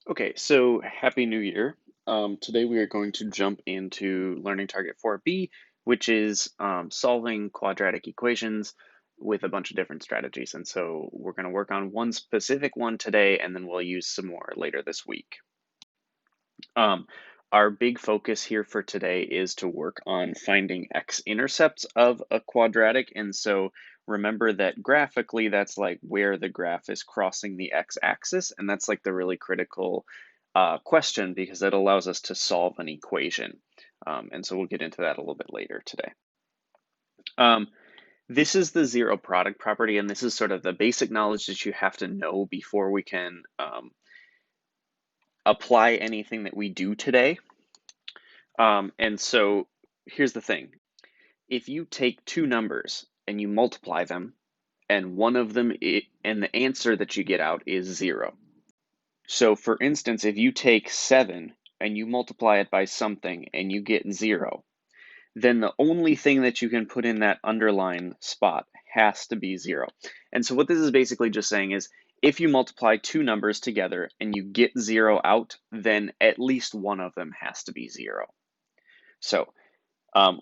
Okay, so Happy New Year. Today we are going to jump into learning target 4B, which is solving quadratic equations with a bunch of different strategies. And so we're going to work on one specific one today, and then we'll use some more later this week. Um, our big focus here for today is to work on finding x-intercepts of a quadratic. And so remember that graphically, that's like where the graph is crossing the x-axis. And that's like the really critical question because it allows us to solve an equation. And so we'll get into that a little bit later today. This is the zero product property, and this is sort of the basic knowledge that you have to know before we can apply anything that we do today. And so here's the thing. If you take two numbers and you multiply them, and one of them, and the answer that you get out is 0. So for instance, if you take 7 and you multiply it by something and you get 0, then the only thing that you can put in that underline spot has to be 0. And so what this is basically just saying is, if you multiply two numbers together and you get 0 out, then at least one of them has to be 0. So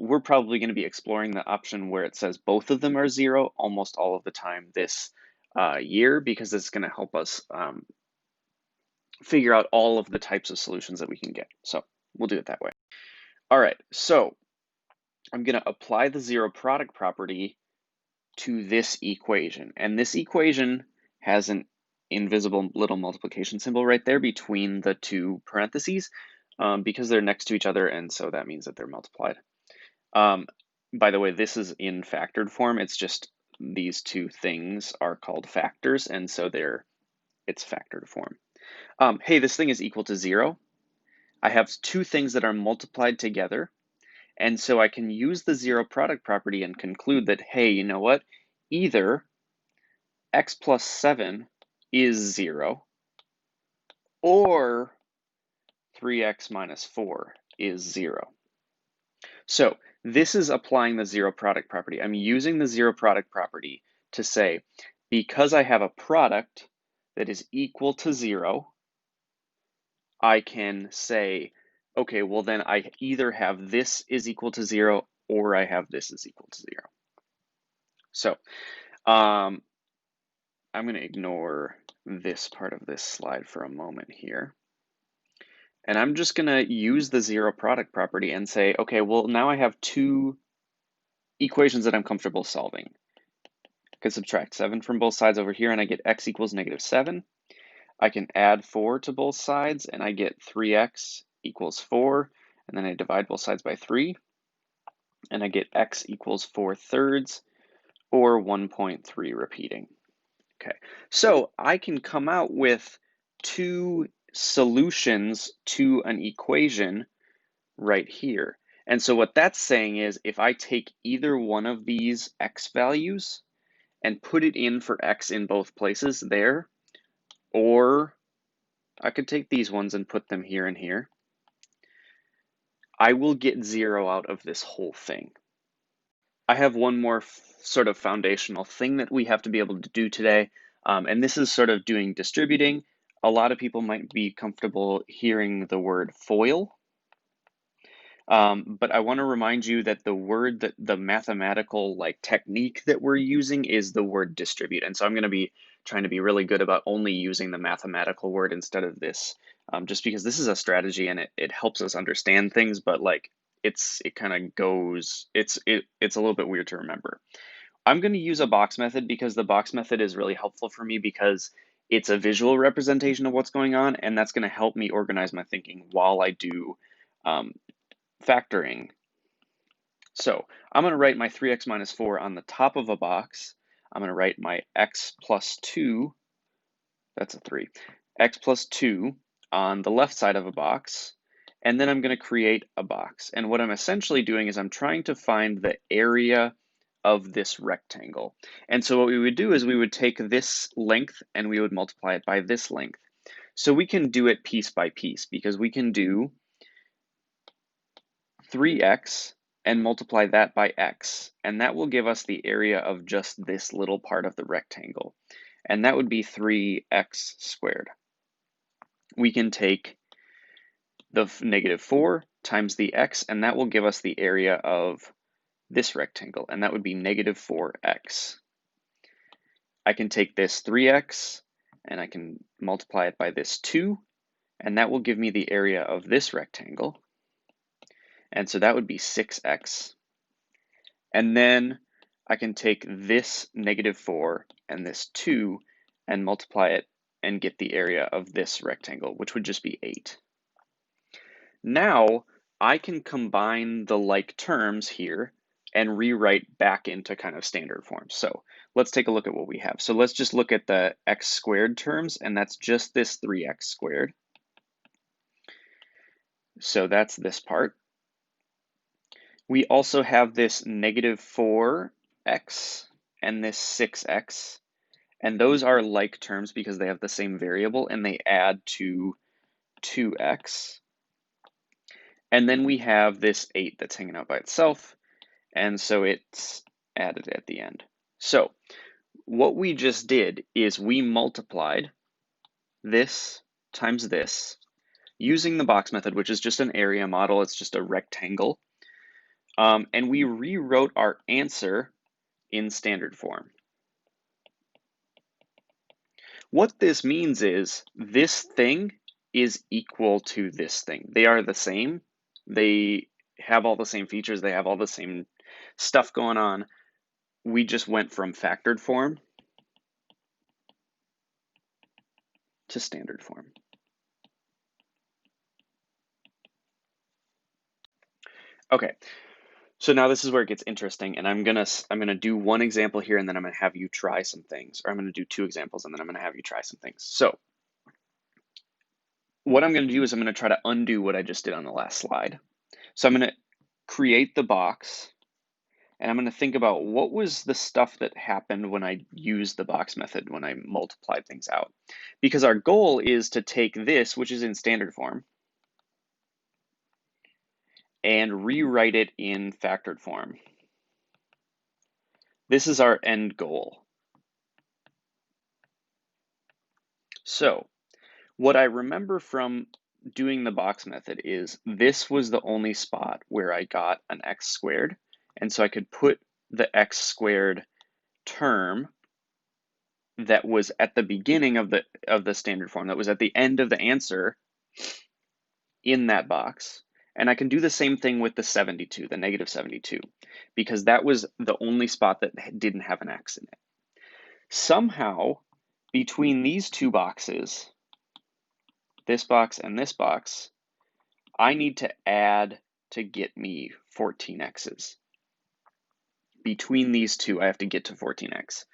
we're probably going to be exploring the option where it says both of them are 0 almost all of the time this year, because it's going to help us figure out all of the types of solutions that we can get. So we'll do it that way. All right, so I'm going to apply the zero product property to this equation. And this equation has an invisible little multiplication symbol right there between the two parentheses because they're next to each other, and so that means that they're multiplied. By the way, this is in factored form. It's just these two things are called factors, and so it's factored form. Hey, this thing is equal to 0. I have two things that are multiplied together, and so I can use the zero product property and conclude that, hey, you know what? Either x plus 7 is 0, or 3x minus 4 is 0. So this is applying the zero product property. I'm using the zero product property to say, because I have a product that is equal to 0, I can say, okay, well then I either have this is equal to 0 or I have this is equal to 0. So I'm going to ignore this part of this slide for a moment here. And I'm just going to use the zero product property and say, okay, well, now I have two equations that I'm comfortable solving. I can subtract 7 from both sides over here, and I get x equals -7. I can add 4 to both sides, and I get 3x equals 4. And then I divide both sides by 3, and I get x equals 4/3, or 1.3 repeating. Okay, so I can come out with two solutions to an equation right here. And so what that's saying is, if I take either one of these x values and put it in for x in both places there, or I could take these ones and put them here and here, I will get 0 out of this whole thing. I have one more sort of foundational thing that we have to be able to do today, and this is sort of doing distributing. A lot of people might be comfortable hearing the word FOIL, but I want to remind you that the word that the mathematical technique that we're using is the word distribute. And so I'm going to be trying to be really good about only using the mathematical word instead of this, just because this is a strategy and it helps us understand things, but it kind of goes, it's a little bit weird to remember. I'm going to use a box method because the box method is really helpful for me because it's a visual representation of what's going on, and that's going to help me organize my thinking while I do factoring. So I'm going to write my 3x minus 4 on the top of a box. I'm going to write my x plus 2, that's a 3, x plus 2 on the left side of a box, and then I'm going to create a box. And what I'm essentially doing is I'm trying to find the area of this rectangle. And so what we would do is we would take this length and we would multiply it by this length. So we can do it piece by piece because we can do 3x and multiply that by x, and that will give us the area of just this little part of the rectangle, and that would be 3x squared. we can take the -4 times the x, and that will give us the area of this rectangle, and that would be -4x. I can take this 3x, and I can multiply it by this 2, and that will give me the area of this rectangle. And so that would be 6x. And then I can take this -4 and this 2 and multiply it and get the area of this rectangle, which would just be 8. Now I can combine the like terms here and rewrite back into kind of standard form. So let's take a look at what we have. So let's just look at the x squared terms, and that's just this 3x squared. So that's this part. We also have this -4x and this 6x, and those are like terms because they have the same variable and they add to 2x. And then we have this 8 that's hanging out by itself, and so it's added at the end. So what we just did is we multiplied this times this using the box method, which is just an area model. It's just a rectangle. And we rewrote our answer in standard form. What this means is this thing is equal to this thing. They are the same. They have all the same features. They have all the same stuff going on. We just went from factored form to standard form. Okay, so now this is where it gets interesting, and I'm gonna do one example here, and then I'm gonna have you try some things, or I'm gonna do 2 examples, and then I'm gonna have you try some things. So what I'm gonna do is I'm gonna try to undo what I just did on the last slide. So I'm gonna create the box, and I'm gonna think about what was the stuff that happened when I used the box method, when I multiplied things out. Because our goal is to take this, which is in standard form, and rewrite it in factored form. This is our end goal. So what I remember from doing the box method is this was the only spot where I got an x squared, and so I could put the x squared term that was at the beginning of the standard form, that was at the end of the answer, in that box. And I can do the same thing with the 72, the -72, because that was the only spot that didn't have an x in it. Somehow, between these two boxes, this box and this box, I need to add to get me 14x's. Between these two, I have to get to 14x.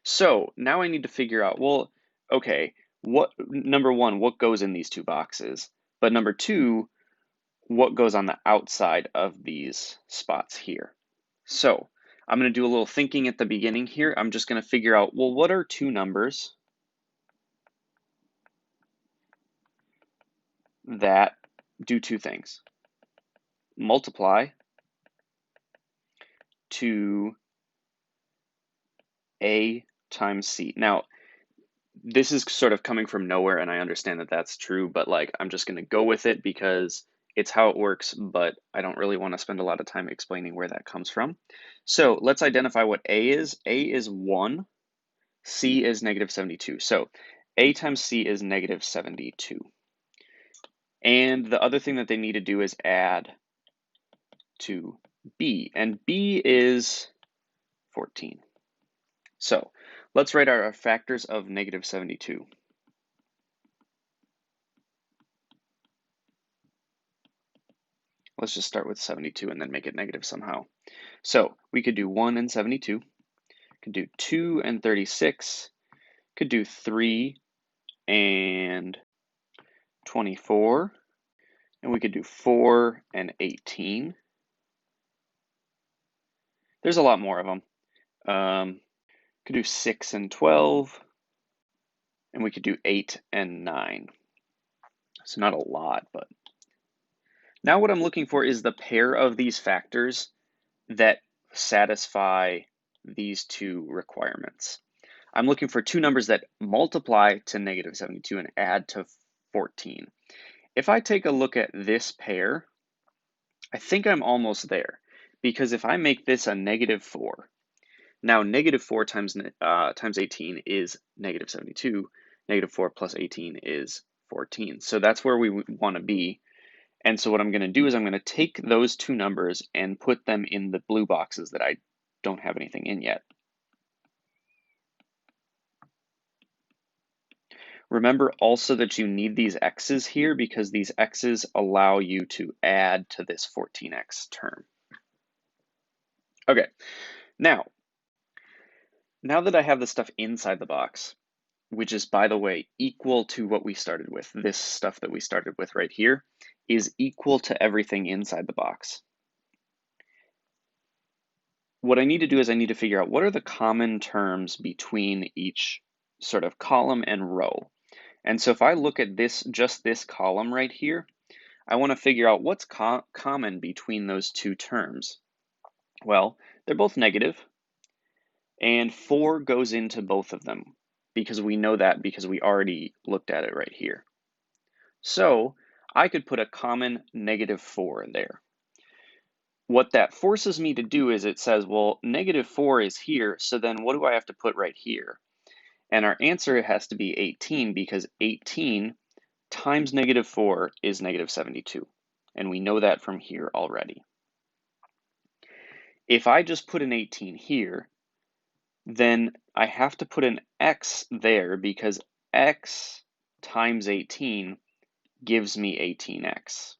So now I need to figure out, well, okay, number one, what goes in these two boxes? But number two, what goes on the outside of these spots here? So I'm going to do a little thinking at the beginning here. I'm just going to figure out, well, what are two numbers that do two things? Multiply to A times C. Now, this is sort of coming from nowhere, and I understand that that's true, but like I'm just going to go with it because it's how it works, but I don't really want to spend a lot of time explaining where that comes from. So let's identify what A is. A is 1, C is -72. So A times C is -72. And the other thing that they need to do is add to B, and B is 14. So let's write our factors of -72. Let's just start with 72 and then make it negative somehow. So we could do 1 and 72, could do 2 and 36, could do 3 and 24, and we could do 4 and 18. There's a lot more of them. Could do 6 and 12, and we could do 8 and 9. So not a lot, but now what I'm looking for is the pair of these factors that satisfy these two requirements. I'm looking for two numbers that multiply to -72 and add to 14. If I take a look at this pair, I think I'm almost there, because if I make this a -4, now -4 times 18 is -72, -4 plus 18 is 14. So that's where we want to be. And so what I'm going to do is I'm going to take those two numbers and put them in the blue boxes that I don't have anything in yet. Remember also that you need these x's here because these x's allow you to add to this 14x term. Okay, now that I have the stuff inside the box, which is, by the way, equal to what we started with, this stuff that we started with right here is equal to everything inside the box. What I need to do is I need to figure out what are the common terms between each sort of column and row. And so if I look at this, just this column right here, I want to figure out what's common between those two terms. Well, they're both negative, and 4 goes into both of them because we know that because we already looked at it right here. So I could put a common -4 there. What that forces me to do is it says, well, -4 is here, so then what do I have to put right here? And our answer has to be 18 because 18 times -4 is -72. And we know that from here already. If I just put an 18 here, then I have to put an x there because x times 18 gives me 18x.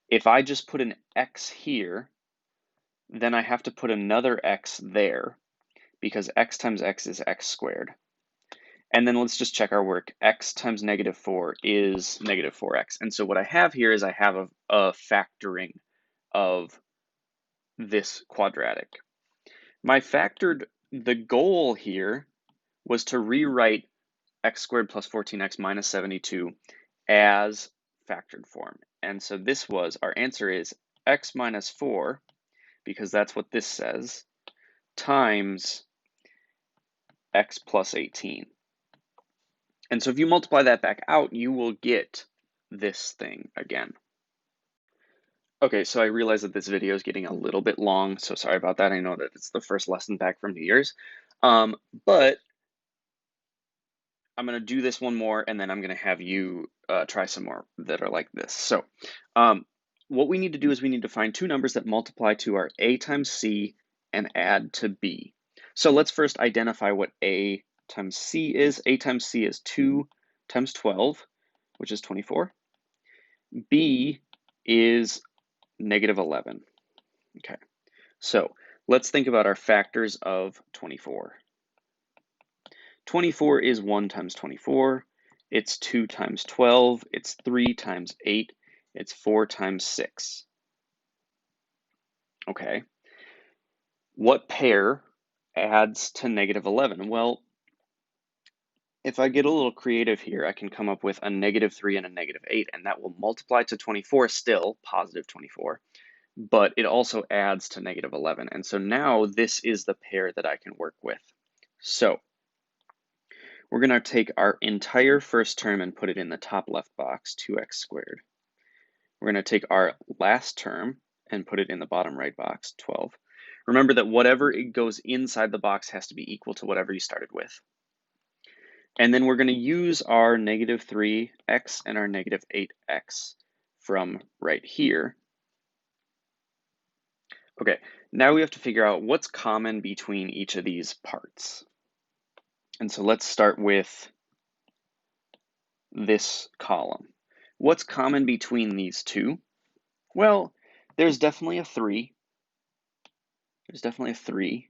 If I just put an x here, then I have to put another x there because x times x is x squared. And then let's just check our work. X times -4 is -4x. And so what I have here is I have a factoring of this quadratic. The goal here was to rewrite x squared plus 14x minus 72 as factored form. And so this was, our answer is x minus 4, because that's what this says, times x plus 18. And so if you multiply that back out, you will get this thing again. Okay, so I realize that this video is getting a little bit long, so sorry about that. I know that it's the first lesson back from New Year's, but I'm going to do this one more, and then I'm going to have you try some more that are like this. So what we need to do is we need to find two numbers that multiply to our a times c and add to b. So let's first identify what a times c is. A times c is 2 times 12, which is 24. B is -11. Okay, so let's think about our factors of 24. 24 is 1 times 24, it's 2 times 12, it's 3 times 8, it's 4 times 6. Okay, what pair adds to -11? Well, if I get a little creative here, I can come up with a -3 and a -8, and that will multiply to 24 still, positive 24, but it also adds to -11. And so now this is the pair that I can work with. So we're going to take our entire first term and put it in the top left box, 2x squared. We're going to take our last term and put it in the bottom right box, 12. Remember that whatever it goes inside the box has to be equal to whatever you started with. And then we're going to use our -3x and our -8x from right here. Okay, now we have to figure out what's common between each of these parts. And so let's start with this column. What's common between these two? Well, there's definitely a 3. There's definitely a 3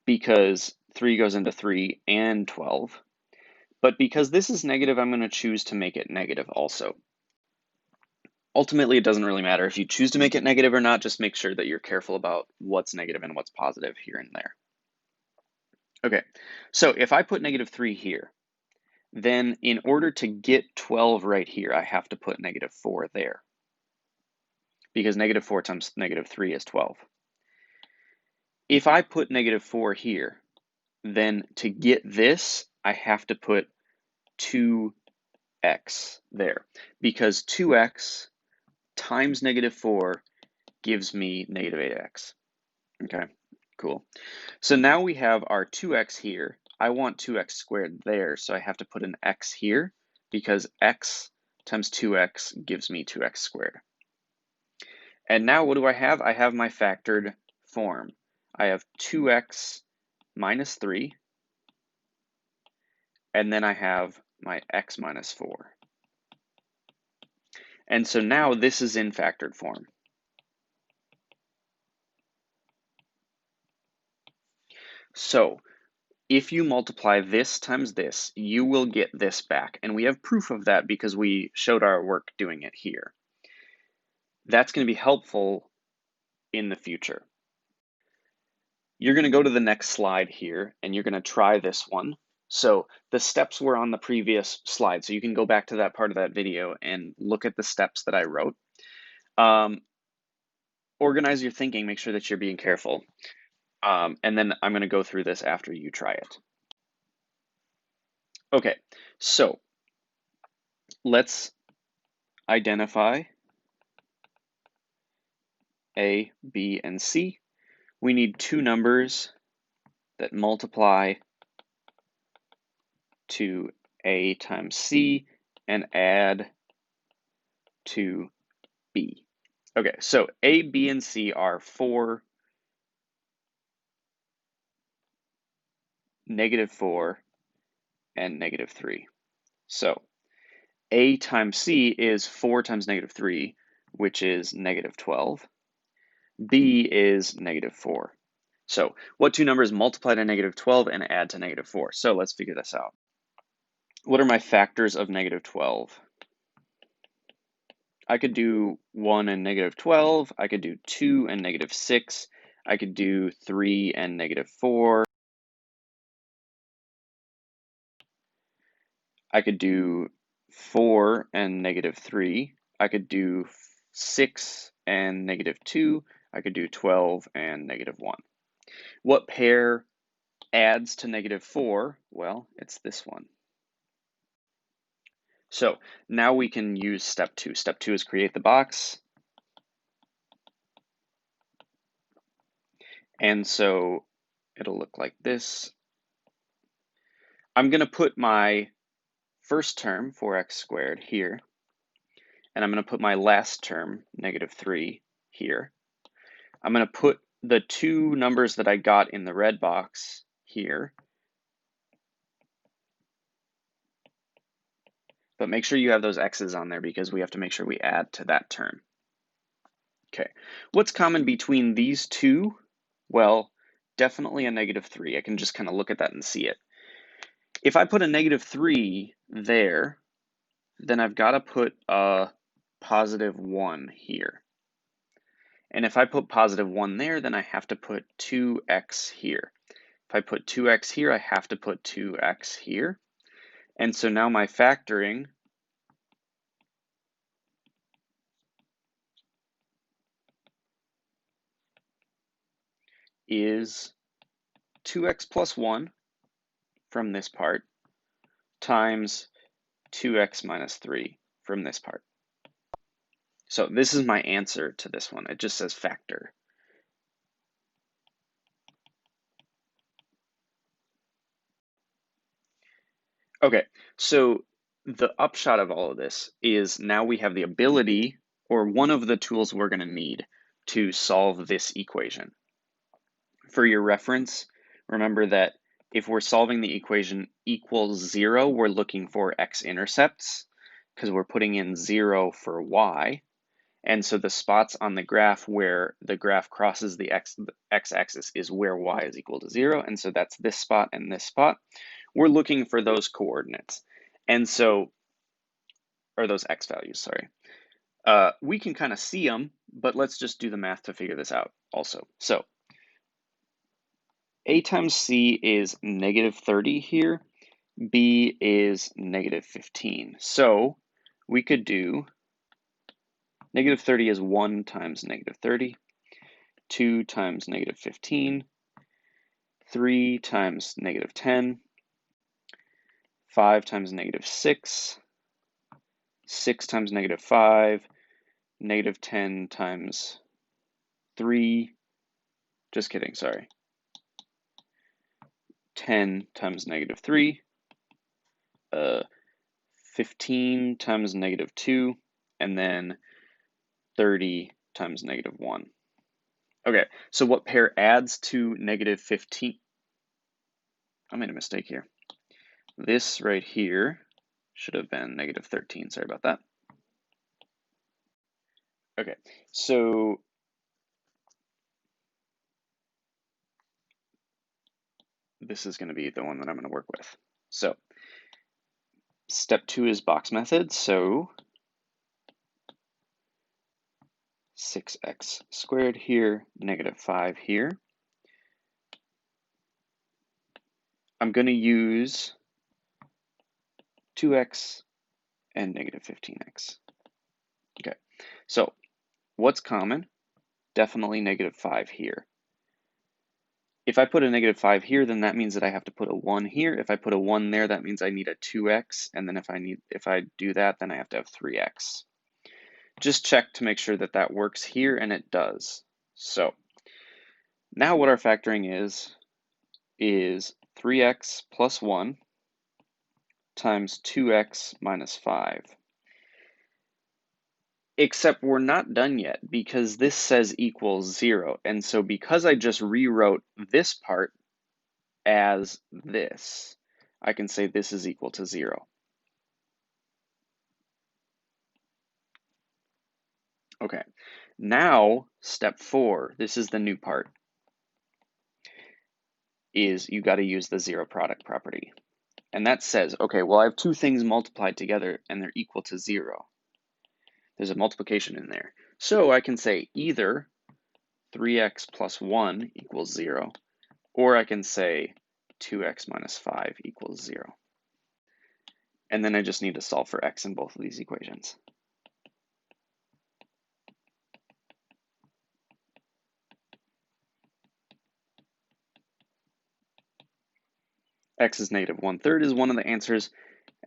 because 3 goes into 3 and 12. But because this is negative, I'm going to choose to make it negative also. Ultimately, it doesn't really matter if you choose to make it negative or not. Just make sure that you're careful about what's negative and what's positive here and there. Okay, so if I put -3 here, then in order to get 12 right here, I have to put -4 there, because -4 times -3 is 12. If I put -4 here, then to get this, I have to put 2 x there, because 2x times -4 gives me -8x. Okay, cool. So now we have our 2x here. I want 2x squared there, so I have to put an x here, because x times 2x gives me 2x squared. And now what do I have? I have my factored form. I have 2x minus 3, and then I have my x minus 4. And so now this is in factored form. So if you multiply this times this, you will get this back. And we have proof of that because we showed our work doing it here. That's going to be helpful in the future. You're going to go to the next slide here, and you're going to try this one. So the steps were on the previous slide, so you can go back to that part of that video and look at the steps that I wrote. Organize your thinking, make sure that you're being careful. And then I'm going to go through this after you try it. Okay, so let's identify A, B, and C. We need two numbers that multiply to A times C and add to B. Okay, so A, B, and C are 4, -4, and -3. So A times C is 4 times -3, which is -12. B is -4. So what two numbers multiply to -12 and add to -4? So let's figure this out. What are my factors of -12? I could do 1 and -12. I could do 2 and -6. I could do 3 and -4. I could do 4 and -3. I could do 6 and -2. I could do 12 and -1. What pair adds to -4? Well, it's this one. So now we can use step 2. Step 2 is create the box. And so it'll look like this. I'm going to put my first term, 4x squared, here. And I'm going to put my last term, -3, here. I'm going to put the two numbers that I got in the red box here. But make sure you have those x's on there because we have to make sure we add to that term. Okay, what's common between these two? Well, definitely a -3. I can just kind of look at that and see it. If I put a -3 there, then I've got to put a +1 here. And if I put +1 there, then I have to put 2x here. If I put 2x here, I have to put 2x here. And so now my factoring is 2x plus 1 from this part times 2x minus 3 from this part. So this is my answer to this one. It just says factor. Okay, so the upshot of all of this is now we have the ability, or one of the tools we're going to need to solve this equation. For your reference, remember that if we're solving the equation equals 0, we're looking for x-intercepts because we're putting in 0 for y. And so the spots on the graph where the graph crosses the x-axis is where y is equal to 0. And so that's this spot and this spot. We're looking for those coordinates. And so, or those x values, sorry. We can kind of see them, but let's just do the math to figure this out also. So A times C is -30 here. B is -15. So we could do -30 is 1 times -30, 2 times -15, 3 times -10, 5 times -6, 6 times negative 5, negative 10 times 3, just kidding, sorry. 10 times negative 3, 15 times negative 2, and then 30 times negative 1. Okay, so what pair adds to negative 15? I made a mistake here. This right here should have been negative 13. Sorry about that. Okay, so this is going to be the one that I'm going to work with. So step 2 is box method. So 6x squared here, negative 5 here. I'm going to use 2x and negative 15x. Okay, so what's common? Definitely negative 5 here. If I put a negative 5 here, then that means that I have to put a 1 here. If I put a 1 there, that means I need a 2x, and then if I do that, then I have to have 3x. Just check to make sure that that works here, and it does. So now what our factoring is 3x plus 1 times 2x minus 5. Except we're not done yet because this says equals 0. And so because I just rewrote this part as this, I can say this is equal to 0. Okay, now step 4, this is the new part, is you got to use the zero product property. And that says, okay, well, I have two things multiplied together and they're equal to 0. There's a multiplication in there. So I can say either 3x plus 1 equals 0, or I can say 2x minus 5 equals 0. And then I just need to solve for x in both of these equations. X is negative 1/3 is one of the answers.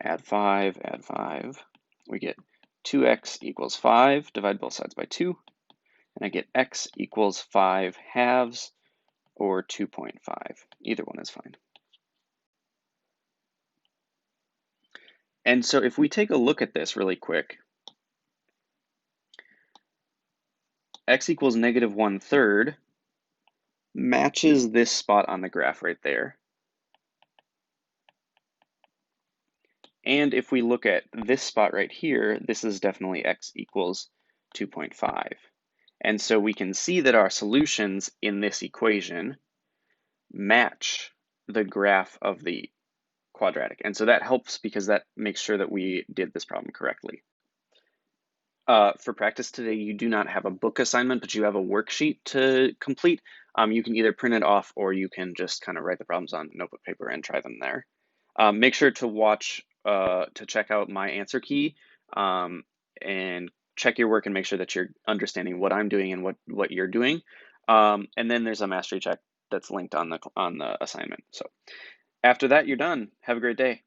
Add 5, add 5. We get 2x equals 5, divide both sides by 2, and I get x equals 5 halves, or 2.5. Either one is fine. And so if we take a look at this really quick, x equals negative 1/3 matches this spot on the graph right there. And if we look at this spot right here, this is definitely x equals 2.5. And so we can see that our solutions in this equation match the graph of the quadratic. And so that helps because that makes sure that we did this problem correctly. For practice today, you do not have a book assignment, but you have a worksheet to complete. You can either print it off or you can just kind of write the problems on notebook paper and try them there. Make sure to watch, to check out my answer key and check your work and make sure that you're understanding what I'm doing and what you're doing. And then there's a mastery check that's linked on the assignment. So after that, you're done. Have a great day.